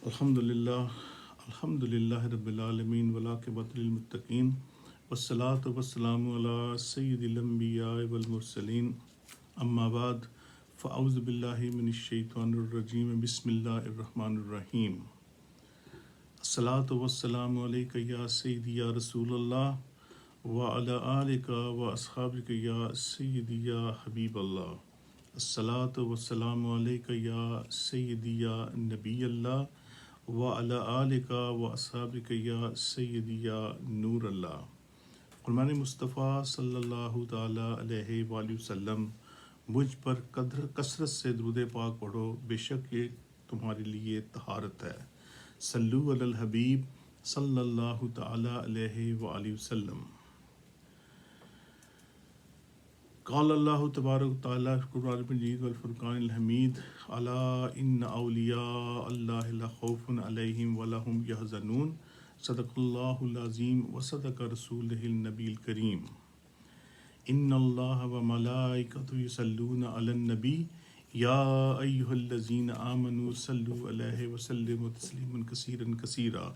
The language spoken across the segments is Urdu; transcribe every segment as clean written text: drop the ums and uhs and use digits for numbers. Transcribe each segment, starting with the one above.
الحمدللہ رب العالمین والعاقبۃ للمتقین والصلاۃ والسلام علی سید الانبیاء والمرسلین اما بعد فاعوذ باللہ من الشیطان الرجیم بسم اللہ الرحمن الرحیم الصلاۃ والسلام علیک یا سیدی یا رسول اللہ وعلی آلک واصحابک یا سیدی یا حبیب اللہ الصلاۃ والسلام علیک یا سیدی یا نبی اللہ وعلی آلک واصحابک یا سیدی یا نور اللہ۔ قرآن مصطفیٰ صلی اللہ تعالیٰ علیہ وآلہ وسلم مجھ پر کثرت سے درود پاک پڑھو، بے شک یہ تمہارے لیے طہارت ہے۔ صلو علی الحبیب صلی اللہ تعالیٰ علیہ وآلہ وسلم۔ قال اللہ تبارک تعالیٰ فی القرآن المجید والفرقان الحمید الا ان اولیاء اللہ لا خوف علیہم ولا هم یحزنون صدق اللہ العظیم وصدق رسولہ النبی الکریم۔ ان اللہ وملائکتہ یصلون علی النبی یا ایہا الذین آمنوا صلوا علیہ وسلموا تسلیما کثیرا کثیرا۔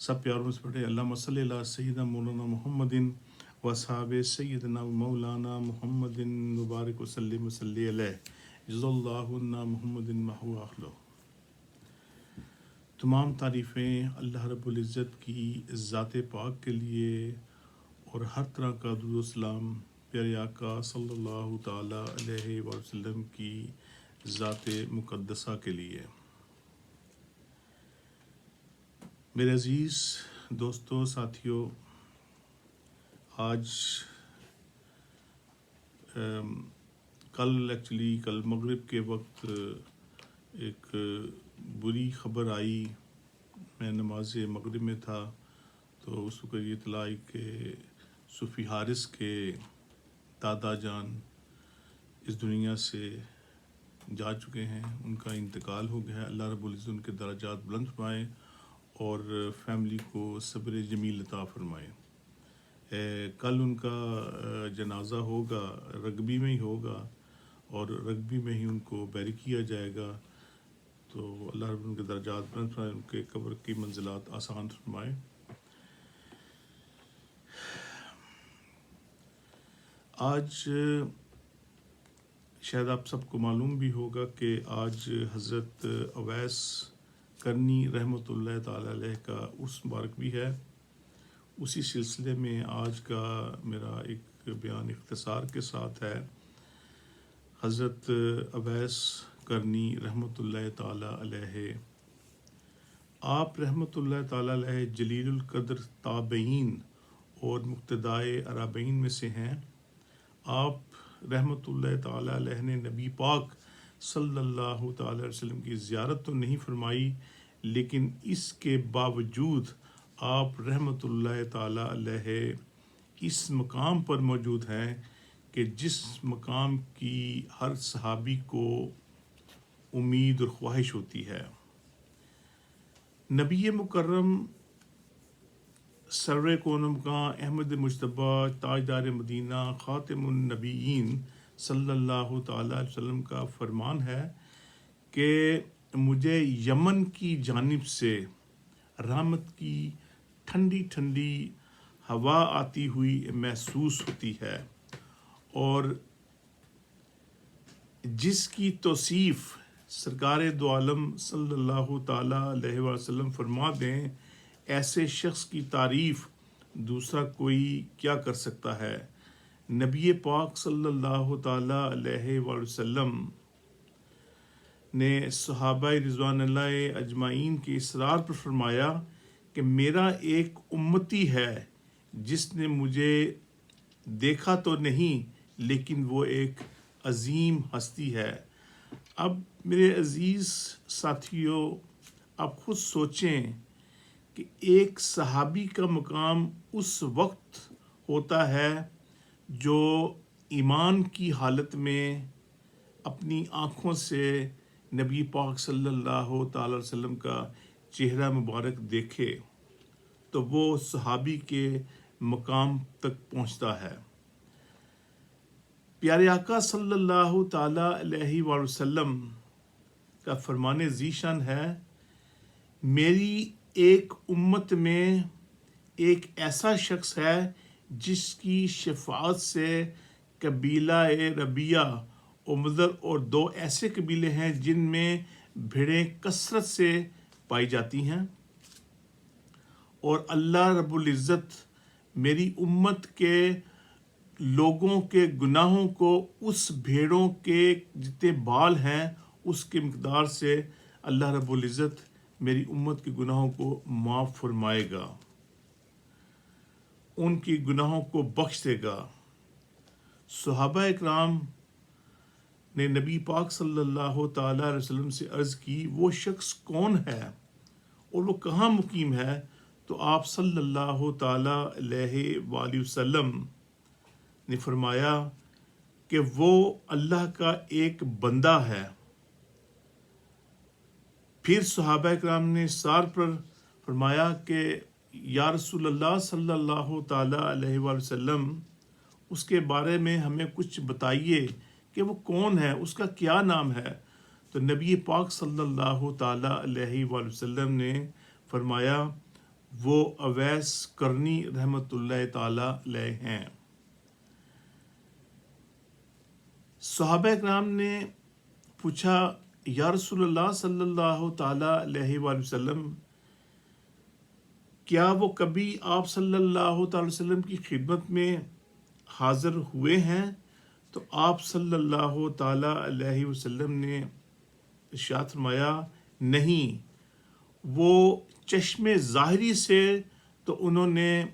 سب پیاروں سے پڑھے اللہم صلی علی سیدنا مولانا محمد وصحاب سیدنا مولانا محمد مبارک وسلم وصلی علیہ جزا اللہ عنا محمد محو اخلو۔ تمام تعریفیں اللہ رب العزت کی ذات پاک کے لیے اور ہر طرح کا درود و سلام پیارے آقا صلی اللہ تعالیٰ علیہ وآلہ وسلم کی ذات مقدسہ کے لیے۔ میرے عزیز دوستو ساتھیو، آج کل مغرب کے وقت ایک بری خبر آئی۔ میں نماز مغرب میں تھا تو اس وقت یہ اطلاع آئی کہ صوفی حارث کے دادا جان اس دنیا سے جا چکے ہیں، ان کا انتقال ہو گیا ہے۔ اللہ رب العزت ان کے درجات بلند فرمائے اور فیملی کو صبر جمیل عطا فرمائے۔ کل ان کا جنازہ ہوگا، رگبی میں ہی ہوگا اور رگبی میں ہی ان کو بیری کیا جائے گا، تو اللہ رب ان کے درجات بلند فرمائے، ان کے قبر کی منزلات آسان فرمائے۔ آج شاید آپ سب کو معلوم بھی ہوگا کہ آج حضرت اویس کرنی رحمۃ اللہ تعالیٰ علیہ کا عرس مبارک بھی ہے۔ اسی سلسلے میں آج کا میرا ایک بیان اختصار کے ساتھ ہے۔ حضرت اویس کرنی رحمۃ اللہ تعالیٰ علیہ، آپ رحمۃ اللہ تعالیٰ علیہ جلیل القدر تابعین اور مقتدائے ارابعین میں سے ہیں۔ آپ رحمۃ اللہ تعالیٰ علیہ نے نبی پاک صلی اللہ تعالیٰ علیہ وسلم کی زیارت تو نہیں فرمائی، لیکن اس کے باوجود آپ رحمۃ اللہ تعالیٰ علیہ اس مقام پر موجود ہیں کہ جس مقام کی ہر صحابی کو امید اور خواہش ہوتی ہے۔ نبی مکرم سرور کون مقام احمد مجتبیٰ تاجدار مدینہ خاتم النبیین صلی اللہ تعالیٰ علیہ وسلم کا فرمان ہے کہ مجھے یمن کی جانب سے رحمت کی ٹھنڈی ٹھنڈی ہوا آتی ہوئی محسوس ہوتی ہے، اور جس کی توصیف سرکار دو عالم صلی اللہ تعالیٰ علیہ وسلم فرما دیں، ایسے شخص کی تعریف دوسرا کوئی کیا کر سکتا ہے۔ نبی پاک صلی اللہ تعالیٰ علیہ وسلم نے صحابہ رضوان اللہ اجمعین کے اصرار پر فرمایا کہ میرا ایک امتی ہے جس نے مجھے دیکھا تو نہیں لیکن وہ ایک عظیم ہستی ہے۔ اب میرے عزیز ساتھیوں، آپ خود سوچیں کہ ایک صحابی کا مقام اس وقت ہوتا ہے جو ایمان کی حالت میں اپنی آنکھوں سے نبی پاک صلی اللہ تعالی علیہ وسلم کا چہرہ مبارک دیکھے تو وہ صحابی کے مقام تک پہنچتا ہے۔ پیارے آقا صلی اللہ تعالی علیہ وآلہ وسلم کا فرمان ذیشان ہے، میری ایک امت میں ایک ایسا شخص ہے جس کی شفاعت سے قبیلہ ربیہ اور مدر اور دو ایسے قبیلے ہیں جن میں بھیڑیں کثرت سے پائی جاتی ہیں، اور اللہ رب العزت میری امت کے لوگوں کے گناہوں کو اس بھیڑوں کے جتنے بال ہیں اس کے مقدار سے اللہ رب العزت میری امت کے گناہوں کو معاف فرمائے گا، ان کی گناہوں کو بخش دے گا۔ صحابہ اکرام نے نبی پاک صلی اللہ تعالی علیہ وسلم سے عرض کی، وہ شخص کون ہے اور وہ کہاں مقیم ہے؟ تو آپ صلی اللہ تعالی علیہ وآلہ وسلم نے فرمایا کہ وہ اللہ کا ایک بندہ ہے۔ پھر صحابہ اکرام نے سار پر فرمایا کہ یا رسول اللہ صلی اللہ تعالی علیہ وآلہ وسلم، اس کے بارے میں ہمیں کچھ بتائیے کہ وہ کون ہے، اس کا کیا نام ہے؟ تو نبی پاک صلی اللہ تعالی علیہ وآلہ وسلم نے فرمایا وہ اویس قرنی رحمۃ اللہ تعالی علیہ ہیں۔ صحابہ اکرام نے پوچھا، یا رسول اللہ صلی اللہ تعالی علیہ وآلہ وسلم، کیا وہ کبھی آپ صلی اللہ تعالی وسلم کی خدمت میں حاضر ہوئے ہیں؟ تو آپ صلی اللہ تعالی علیہ وسلم نے ارشاد فرمایا، نہیں، وہ چشم ظاہری سے تو انہوں نے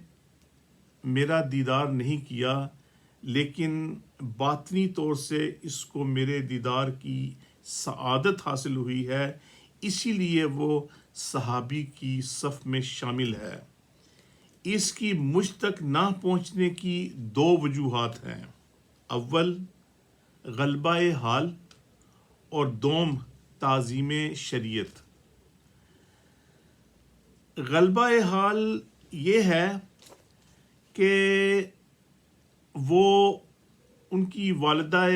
میرا دیدار نہیں کیا، لیکن باطنی طور سے اس کو میرے دیدار کی سعادت حاصل ہوئی ہے، اسی لیے وہ صحابی کی صف میں شامل ہے۔ اس کی مجھ تک نہ پہنچنے کی دو وجوہات ہیں، اول غلبہ حال اور دوم تعظیم شریعت۔ غلبہ حال یہ ہے کہ وہ ان کی والدہ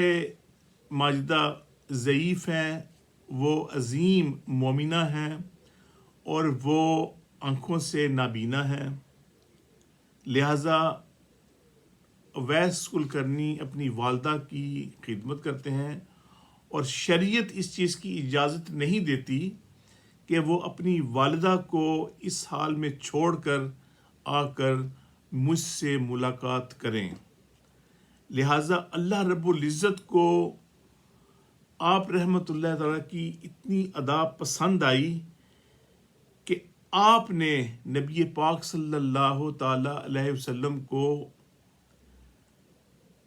ماجدہ ضعیف ہیں، وہ عظیم مومنہ ہیں اور وہ آنکھوں سے نابینا ہیں، لہٰذا اویس کلکرنی اپنی والدہ کی خدمت کرتے ہیں، اور شریعت اس چیز کی اجازت نہیں دیتی کہ وہ اپنی والدہ کو اس حال میں چھوڑ کر آ کر مجھ سے ملاقات کریں، لہٰذا اللہ رب العزت کو آپ رحمۃ اللہ تعالیٰ کی اتنی ادا پسند آئی کہ آپ نے نبی پاک صلی اللہ تعالی علیہ وسلم کو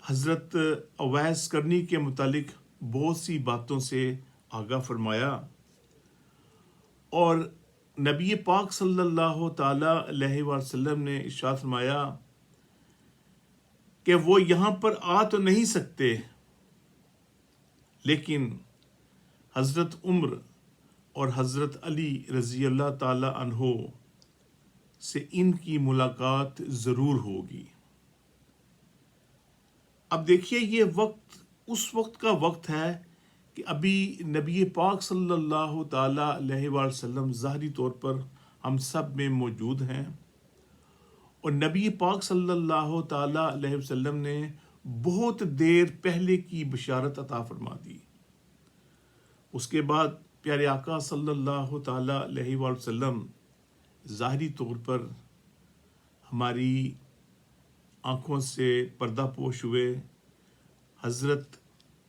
حضرت اویس کرنی کے متعلق بہت سی باتوں سے آگاہ فرمایا، اور نبی پاک صلی اللہ تعالی علیہ وسلم نے ارشاد فرمایا کہ وہ یہاں پر آ تو نہیں سکتے، لیکن حضرت عمر اور حضرت علی رضی اللہ تعالی عنہ سے ان کی ملاقات ضرور ہوگی۔ اب دیکھیے، یہ وقت اس وقت کا وقت ہے کہ ابھی نبی پاک صلی اللہ تعالی علیہ وآلہ وسلم ظاہری طور پر ہم سب میں موجود ہیں، اور نبی پاک صلی اللہ تعالی علیہ وسلم نے بہت دیر پہلے کی بشارت عطا فرما دی۔ اس کے بعد پیارے آقا صلی اللہ تعالی علیہ وآلہ وسلم ظاہری طور پر ہماری آنکھوں سے پردہ پوش ہوئے، حضرت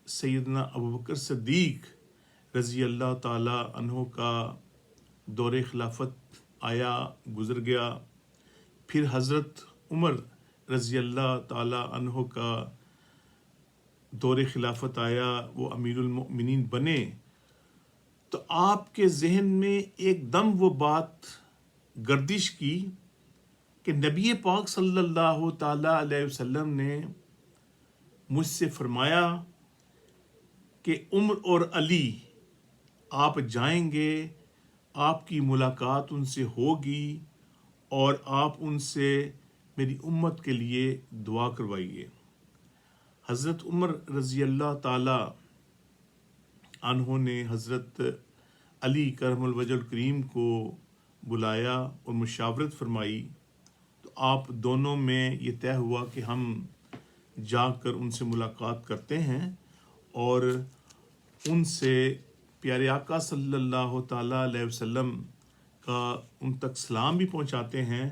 سیدنا ابوبکر صدیق رضی اللہ تعالی عنہ کا دور خلافت آیا، گزر گیا، پھر حضرت عمر رضی اللہ تعالی عنہ کا دور خلافت آیا، وہ امیر المؤمنین بنے، تو آپ کے ذہن میں ایک دم وہ بات گردش کی کہ نبی پاک صلی اللہ تعالی علیہ وسلم نے مجھ سے فرمایا کہ عمر اور علی آپ جائیں گے، آپ کی ملاقات ان سے ہوگی، اور آپ ان سے میری امت کے لیے دعا کروائیے۔ حضرت عمر رضی اللہ تعالی عنہ نے حضرت علی کرم الوجہ الکریم کو بلایا اور مشاورت فرمائی، تو آپ دونوں میں یہ طے ہوا کہ ہم جا کر ان سے ملاقات کرتے ہیں اور ان سے پیارے آقا صلی اللہ تعالیٰ علیہ وسلم کا ان تک سلام بھی پہنچاتے ہیں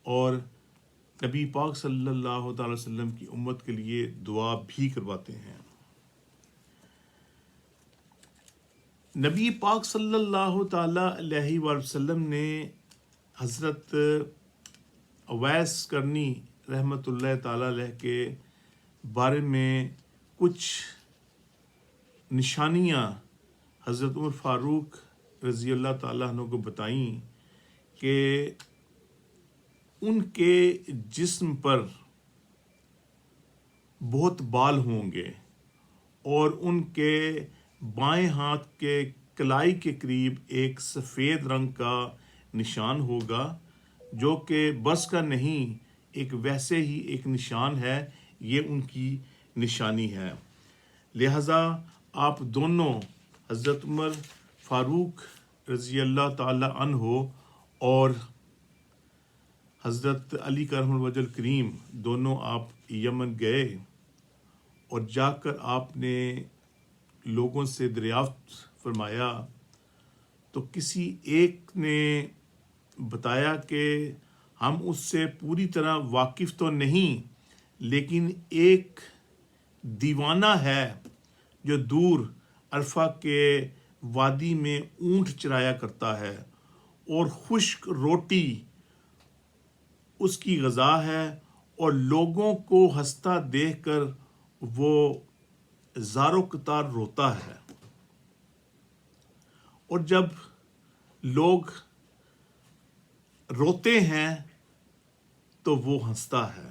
اور نبی پاک صلی اللہ تعالی وسلم کی امت کے لیے دعا بھی کرواتے ہیں۔ نبی پاک صلی اللہ تعالی علیہ وآلہ وسلم نے حضرت اویس کرنی رحمۃ اللہ تعالی علیہ کے بارے میں کچھ نشانیاں حضرت عمر فاروق رضی اللہ تعالیٰ عنہ کو بتائیں کہ ان کے جسم پر بہت بال ہوں گے اور ان کے بائیں ہاتھ کے کلائی کے قریب ایک سفید رنگ کا نشان ہوگا، جو کہ بس کا نہیں، ایک ویسے ہی ایک نشان ہے، یہ ان کی نشانی ہے۔ لہذا آپ دونوں حضرت عمر فاروق رضی اللہ تعالی عنہ اور حضرت علی کرم الوجہ الکریم دونوں آپ یمن گئے اور جا کر آپ نے لوگوں سے دریافت فرمایا، تو کسی ایک نے بتایا کہ ہم اس سے پوری طرح واقف تو نہیں، لیکن ایک دیوانہ ہے جو دور عرفہ کے وادی میں اونٹ چرایا کرتا ہے اور خشک روٹی اس کی غذا ہے، اور لوگوں کو ہنستا دیکھ کر وہ زار و قطار روتا ہے، اور جب لوگ روتے ہیں تو وہ ہنستا ہے۔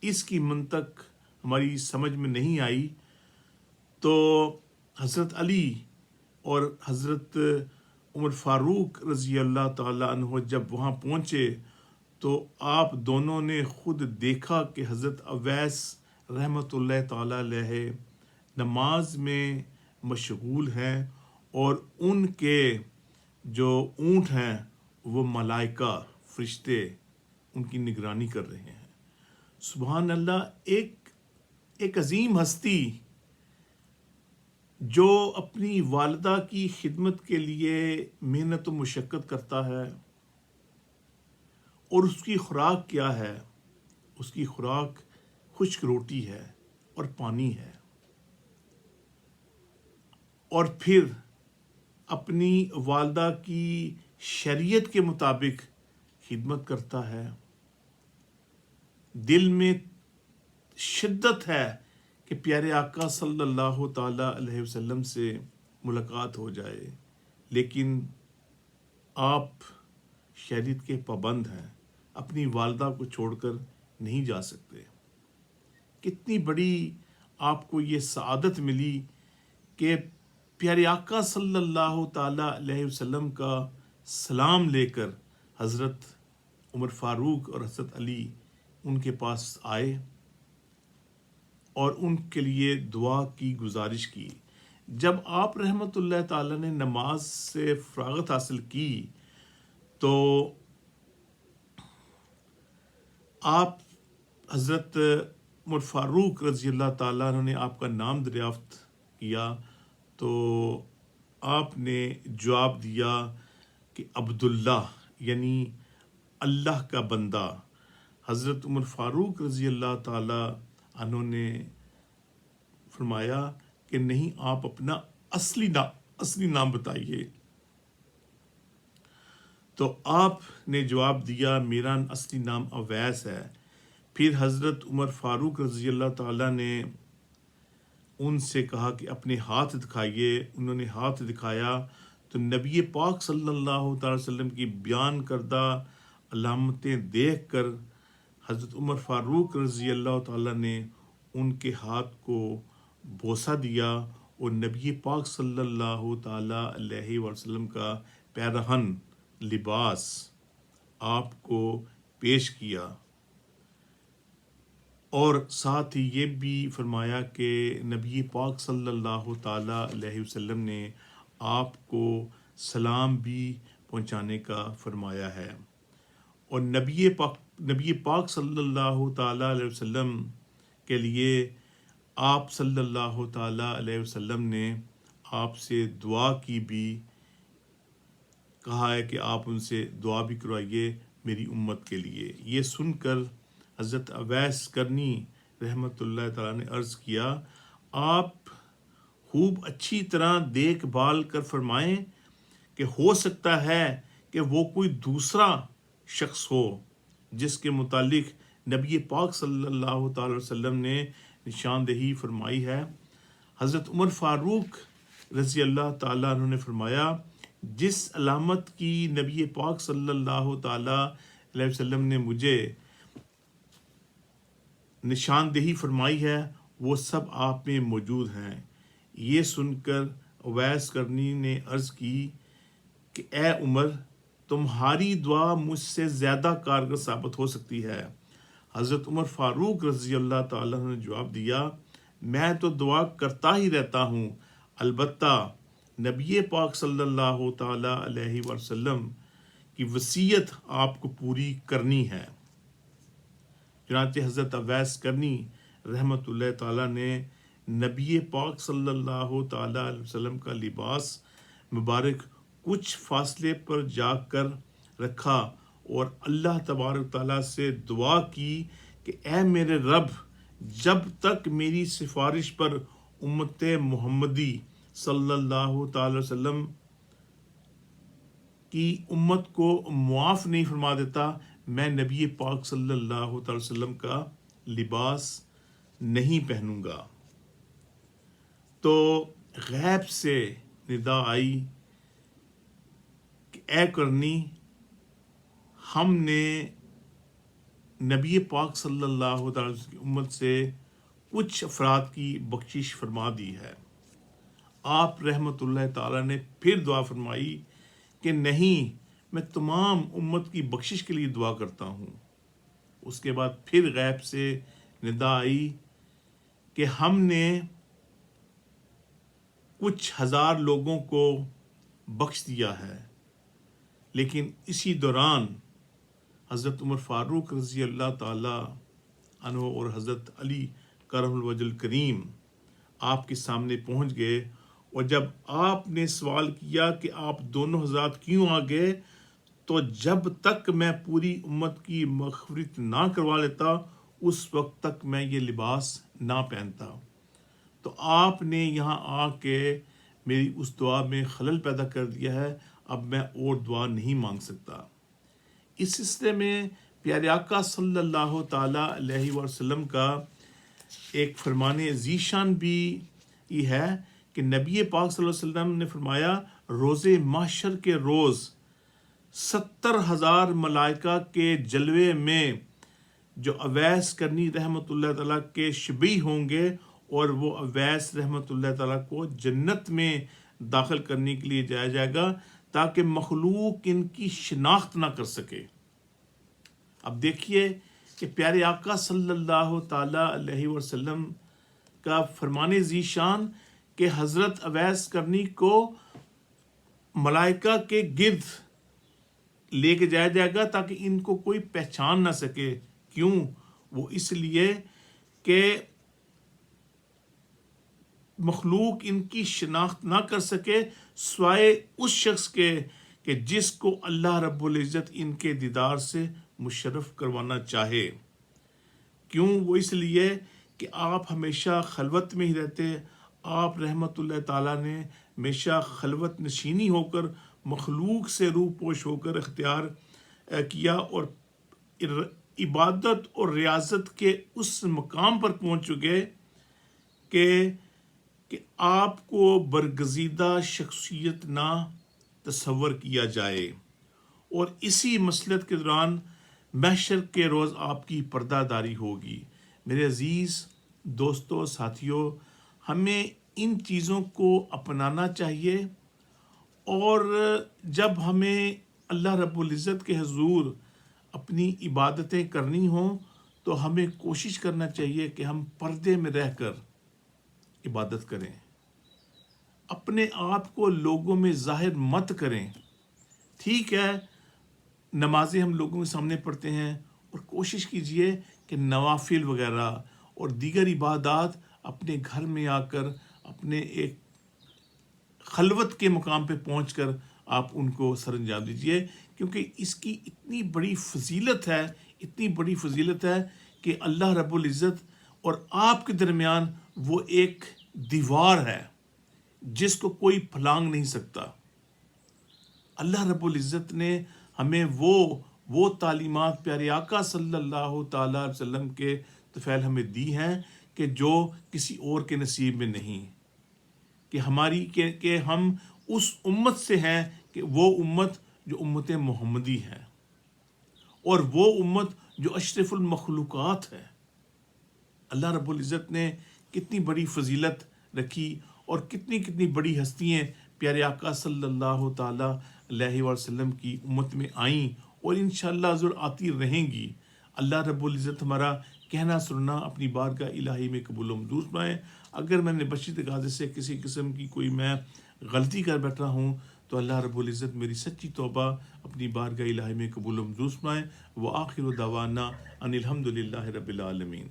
اس کی منطق ہماری سمجھ میں نہیں آئی، تو حضرت علی اور حضرت عمر فاروق رضی اللہ تعالی عنہ جب وہاں پہنچے تو آپ دونوں نے خود دیکھا کہ حضرت اویس رحمۃ اللہ تعالی علیہ نماز میں مشغول ہیں اور ان کے جو اونٹ ہیں وہ ملائکہ فرشتے ان کی نگرانی کر رہے ہیں۔ سبحان اللہ، ایک عظیم ہستی جو اپنی والدہ کی خدمت کے لیے محنت و مشقت کرتا ہے، اور اس کی خوراک کیا ہے؟ اس کی خوراک خشک روٹی ہے اور پانی ہے، اور پھر اپنی والدہ کی شریعت کے مطابق خدمت کرتا ہے۔ دل میں شدت ہے کہ پیارے آقا صلی اللہ تعالی علیہ وسلم سے ملاقات ہو جائے، لیکن آپ شریعت کے پابند ہیں، اپنی والدہ کو چھوڑ کر نہیں جا سکتے۔ کتنی بڑی آپ کو یہ سعادت ملی کہ پیارے آقا صلی اللہ تعالی علیہ وسلم کا سلام لے کر حضرت عمر فاروق اور حضرت علی ان کے پاس آئے اور ان کے لیے دعا کی گزارش کی۔ جب آپ رحمت اللہ تعالی نے نماز سے فراغت حاصل کی تو آپ حضرت عمر فاروق رضی اللہ تعالیٰ عنہ نے آپ کا نام دریافت کیا، تو آپ نے جواب دیا کہ عبداللہ، یعنی اللہ کا بندہ۔ حضرت عمر فاروق رضی اللہ تعالیٰ عنہ نے فرمایا کہ نہیں، آپ اپنا اصلی نام بتائیے۔ تو آپ نے جواب دیا میرا اصلی نام اویس ہے۔ پھر حضرت عمر فاروق رضی اللہ تعالیٰ نے ان سے کہا کہ اپنے ہاتھ دکھائیے۔ انہوں نے ہاتھ دکھایا تو نبی پاک صلی اللہ تعالی وسلم کی بیان کردہ علامتیں دیکھ کر حضرت عمر فاروق رضی اللہ تعالیٰ نے ان کے ہاتھ کو بوسہ دیا اور نبی پاک صلی اللہ تعالی علیہ وسلم کا پیرہن لباس آپ کو پیش کیا۔ اور ساتھ ہی یہ بھی فرمایا کہ نبی پاک صلی اللہ تعالیٰ علیہ وسلم نے آپ کو سلام بھی پہنچانے کا فرمایا ہے، اور نبی پاک صلی اللہ تعالیٰ علیہ وسلم کے لیے آپ صلی اللہ تعالیٰ علیہ وسلم نے آپ سے دعا کی بھی، کہا ہے کہ آپ ان سے دعا بھی کروائیے میری امت کے لیے۔ یہ سن کر حضرت اویس کرنی رحمۃ اللہ تعالیٰ نے عرض کیا، آپ خوب اچھی طرح دیکھ بھال کر فرمائیں کہ ہو سکتا ہے کہ وہ کوئی دوسرا شخص ہو جس کے متعلق نبی پاک صلی اللہ تعالی وسلم نے نشاندہی فرمائی ہے۔ حضرت عمر فاروق رضی اللہ تعالیٰ عنہ نے فرمایا، جس علامت کی نبی پاک صلی اللہ تعالیٰ علیہ وسلم نے مجھے نشاندہی فرمائی ہے وہ سب آپ میں موجود ہیں۔ یہ سن کر اویس کرنی نے عرض کی کہ اے عمر، تمہاری دعا مجھ سے زیادہ کارگر ثابت ہو سکتی ہے۔ حضرت عمر فاروق رضی اللہ تعالیٰ نے جواب دیا، میں تو دعا کرتا ہی رہتا ہوں، البتہ نبی پاک صلی اللہ تعالیٰ علیہ وسلم کی وصیت آپ کو پوری کرنی ہے۔ چنانچہ حضرت اویس کرنی رحمۃ اللہ تعالیٰ نے نبی پاک صلی اللہ تعالیٰ علیہ وسلم کا لباس مبارک کچھ فاصلے پر جا کر رکھا اور اللہ تبارک تعالیٰ سے دعا کی کہ اے میرے رب، جب تک میری سفارش پر امت محمدی صلی اللہ تعالی وسلم کی امت کو معاف نہیں فرما دیتا، میں نبی پاک صلی اللہ تعالی وسلم کا لباس نہیں پہنوں گا۔ تو غیب سے ندا آئی کہ اے کرنی، ہم نے نبی پاک صلی اللہ تعالی وسلم کی امت سے کچھ افراد کی بخشش فرما دی ہے۔ آپ رحمۃ اللہ تعالیٰ نے پھر دعا فرمائی کہ نہیں، میں تمام امت کی بخشش کے لیے دعا کرتا ہوں۔ اس کے بعد پھر غیب سے ندا آئی کہ ہم نے کچھ ہزار لوگوں کو بخش دیا ہے، لیکن اسی دوران حضرت عمر فاروق رضی اللہ تعالیٰ عنہ اور حضرت علی کرم الوجہ الکریم آپ کے سامنے پہنچ گئے، اور جب آپ نے سوال کیا کہ آپ دونوں حضرات کیوں آ گئے، تو جب تک میں پوری امت کی مغفرت نہ کروا لیتا اس وقت تک میں یہ لباس نہ پہنتا۔ تو آپ نے یہاں آ کے میری اس دعا میں خلل پیدا کر دیا ہے، اب میں اور دعا نہیں مانگ سکتا۔ اس سلسلے میں پیارے آقا صلی اللہ تعالیٰ علیہ وسلم کا ایک فرمان ذیشان بھی یہ ہے کہ نبی پاک صلی اللہ علیہ وسلم نے فرمایا، روز محشر کے روز 70,000 ملائکہ کے جلوے میں جو اویس کرنی رحمۃ اللہ تعالیٰ کے شبیہ ہوں گے، اور وہ اویس رحمۃ اللہ تعالیٰ کو جنت میں داخل کرنے کے لیے جایا جائے گا تاکہ مخلوق ان کی شناخت نہ کر سکے۔ اب دیکھیے کہ پیارے آقا صلی اللہ تعالیٰ علیہ وسلم کا فرمان ذیشان کہ حضرت اویس کرنی کو ملائکہ کے گرد لے کے جایا جائے گا تاکہ ان کو کوئی پہچان نہ سکے۔ کیوں؟ وہ اس لیے کہ مخلوق ان کی شناخت نہ کر سکے سوائے اس شخص کے کہ جس کو اللہ رب العزت ان کے دیدار سے مشرف کروانا چاہے۔ کیوں؟ وہ اس لیے کہ آپ ہمیشہ خلوت میں ہی رہتے، آپ رحمت اللہ تعالیٰ نے ہمیشہ خلوت نشینی ہو کر مخلوق سے روح پوش ہو کر اختیار کیا، اور عبادت اور ریاضت کے اس مقام پر پہنچ چکے کہ آپ کو برگزیدہ شخصیت نہ تصور کیا جائے، اور اسی مسلط کے دوران محشر کے روز آپ کی پردہ داری ہوگی۔ میرے عزیز دوستوں، ساتھیوں، ہمیں ان چیزوں کو اپنانا چاہیے، اور جب ہمیں اللہ رب العزت کے حضور اپنی عبادتیں کرنی ہوں تو ہمیں کوشش کرنا چاہیے کہ ہم پردے میں رہ کر عبادت کریں، اپنے آپ کو لوگوں میں ظاہر مت کریں۔ ٹھیک ہے، نمازیں ہم لوگوں کے سامنے پڑھتے ہیں، اور کوشش کیجئے کہ نوافل وغیرہ اور دیگر عبادات اپنے گھر میں آ کر اپنے ایک خلوت کے مقام پہ پہنچ کر آپ ان کو سر انجام دیجئے، کیونکہ اس کی اتنی بڑی فضیلت ہے، اتنی بڑی فضیلت ہے کہ اللہ رب العزت اور آپ کے درمیان وہ ایک دیوار ہے جس کو کوئی پھلانگ نہیں سکتا۔ اللہ رب العزت نے ہمیں وہ تعلیمات پیارے آقا صلی اللہ تعالی علیہ وسلم کے طفیل ہمیں دی ہیں کہ جو کسی اور کے نصیب میں نہیں، کہ ہم اس امت سے ہیں کہ وہ امت جو امت محمدی ہے، اور وہ امت جو اشرف المخلوقات ہے۔ اللہ رب العزت نے کتنی بڑی فضیلت رکھی، اور کتنی بڑی ہستیاں پیارے آقا صلی اللہ تعالی علیہ وسلم کی امت میں آئیں، اور انشاءاللہ حضور آتی رہیں گی۔ اللہ رب العزت ہمارا کہنا سننا اپنی بارگاہ الہی میں قبول و منظور فرمائے۔ اگر میں نے بشری تقاضے سے کسی قسم کی کوئی میں غلطی کر بیٹھا ہوں تو اللہ رب العزت میری سچی توبہ اپنی بارگاہ الہی میں قبول و منظور فرمائے۔ وآخر دعوانا ان الحمد للہ رب العالمین۔